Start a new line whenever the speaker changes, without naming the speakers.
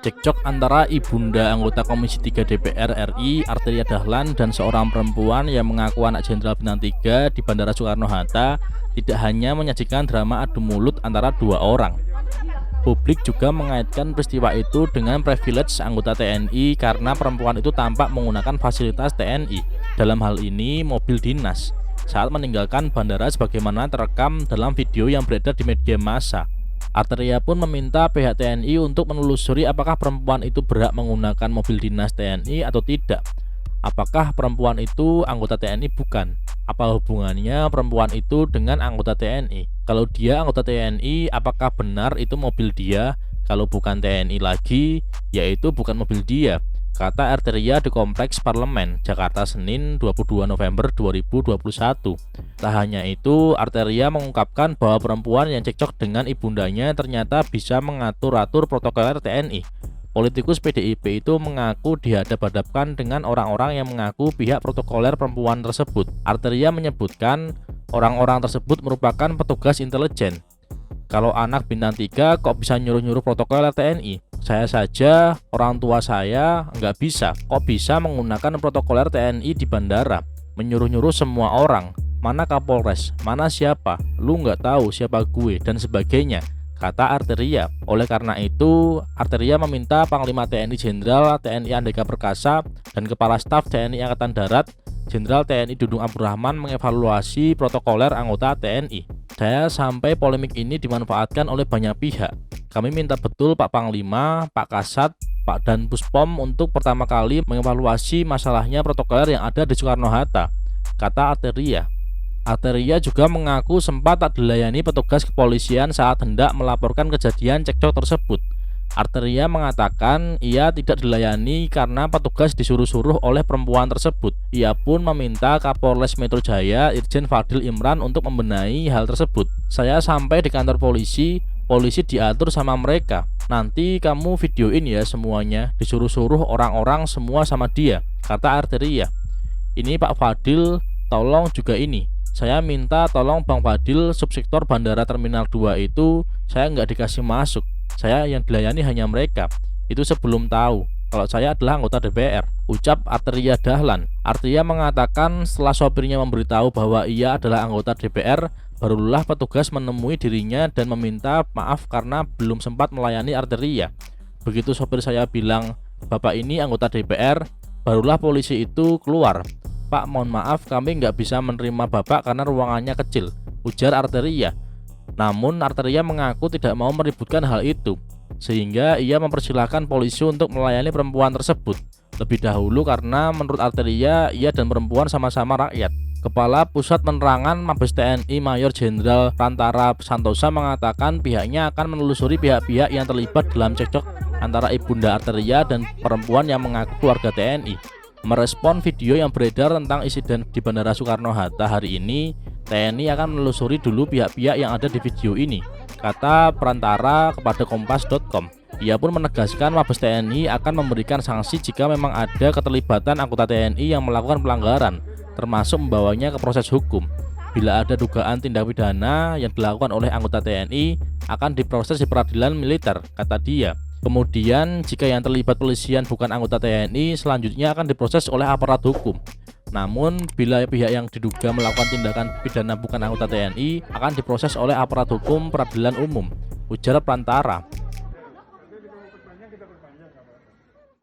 Cekcok antara ibunda anggota Komisi 3 DPR RI Arteria Dahlan dan seorang perempuan yang mengaku anak Jenderal Bintang 3 di Bandara Soekarno-Hatta tidak hanya menyajikan drama adu mulut antara dua orang. Publik juga mengaitkan peristiwa itu dengan privilege anggota TNI karena perempuan itu tampak menggunakan fasilitas TNI, dalam hal ini mobil dinas, saat meninggalkan bandara sebagaimana terekam dalam video yang beredar di media massa. Arteria pun meminta pihak TNI untuk menelusuri apakah perempuan itu berhak menggunakan mobil dinas TNI atau tidak. Apakah perempuan itu anggota TNI? Bukan. Apa hubungannya perempuan itu dengan anggota TNI? Kalau dia anggota TNI, apakah benar itu mobil dia? Kalau bukan TNI lagi, yaitu bukan mobil dia, kata Arteria di Kompleks Parlemen, Jakarta, Senin 22 November 2021. Tak hanya itu, Arteria mengungkapkan bahwa perempuan yang cekcok dengan ibundanya ternyata bisa mengatur-atur protokoler TNI. Politikus PDIP itu mengaku dihadap-hadapkan dengan orang-orang yang mengaku pihak protokoler perempuan tersebut. Arteria menyebutkan orang-orang tersebut merupakan petugas intelijen. Kalau anak bintang 3 kok bisa nyuruh-nyuruh protokoler TNI? Saya saja, orang tua saya nggak bisa. Kok bisa menggunakan protokoler TNI di bandara? Menyuruh-nyuruh semua orang. Mana Kapolres? Mana siapa? Lu nggak tahu siapa gue? Dan sebagainya, kata Arteria. Oleh karena itu, Arteria meminta Panglima TNI Jenderal TNI Andika Perkasa dan Kepala Staf TNI Angkatan Darat Jenderal TNI Dudung Abdurrahman mengevaluasi protokoler anggota TNI. Saya sampai polemik ini dimanfaatkan oleh banyak pihak. Kami minta betul Pak Panglima, Pak Kasat, Pak Dan Puspom untuk pertama kali mengevaluasi masalahnya protokoler yang ada di Soekarno-Hatta, kata Arteria. Arteria juga mengaku sempat tak dilayani petugas kepolisian saat hendak melaporkan kejadian cekcok tersebut. Arteria mengatakan ia tidak dilayani karena petugas disuruh-suruh oleh perempuan tersebut. Ia pun meminta Kapolres Metro Jaya Irjen Fadil Imran untuk membenahi hal tersebut. Saya sampai di kantor polisi diatur sama mereka. Nanti kamu videoin ya semuanya, disuruh-suruh orang-orang semua sama dia, kata Arteria. Ini Pak Fadil, tolong juga ini. Saya minta tolong Bang Fadil, subsektor Bandara Terminal 2 itu saya nggak dikasih masuk. Saya yang dilayani hanya mereka. Itu sebelum tahu kalau saya adalah anggota DPR, ucap Arteria Dahlan. Arteria mengatakan setelah sopirnya memberitahu bahwa ia adalah anggota DPR, barulah petugas menemui dirinya dan meminta maaf karena belum sempat melayani Arteria. Begitu sopir saya bilang, "Bapak ini anggota DPR," barulah polisi itu keluar. "Pak, mohon maaf kami nggak bisa menerima Bapak karena ruangannya kecil," ujar Arteria. Namun Arteria mengaku tidak mau meributkan hal itu, sehingga ia mempersilahkan polisi untuk melayani perempuan tersebut lebih dahulu karena menurut Arteria ia dan perempuan sama-sama rakyat. Kepala Pusat Penerangan Mabes TNI Mayor Jenderal Rantara Santosa mengatakan pihaknya akan menelusuri pihak-pihak yang terlibat dalam cekcok antara ibunda Arteria dan perempuan yang mengaku keluarga TNI. Merespon video yang beredar tentang insiden di Bandara Soekarno-Hatta hari ini, TNI akan menelusuri dulu pihak-pihak yang ada di video ini, kata perantara kepada Kompas.com. Ia pun menegaskan Mabes TNI akan memberikan sanksi jika memang ada keterlibatan anggota TNI yang melakukan pelanggaran, termasuk membawanya ke proses hukum. Bila ada dugaan tindak pidana yang dilakukan oleh anggota TNI, akan diproses di peradilan militer, kata dia. Kemudian jika yang terlibat polisian bukan anggota TNI, selanjutnya akan diproses oleh aparat hukum. Namun bila pihak yang diduga melakukan tindakan pidana bukan anggota TNI, akan diproses oleh aparat hukum peradilan umum, ujar perantara.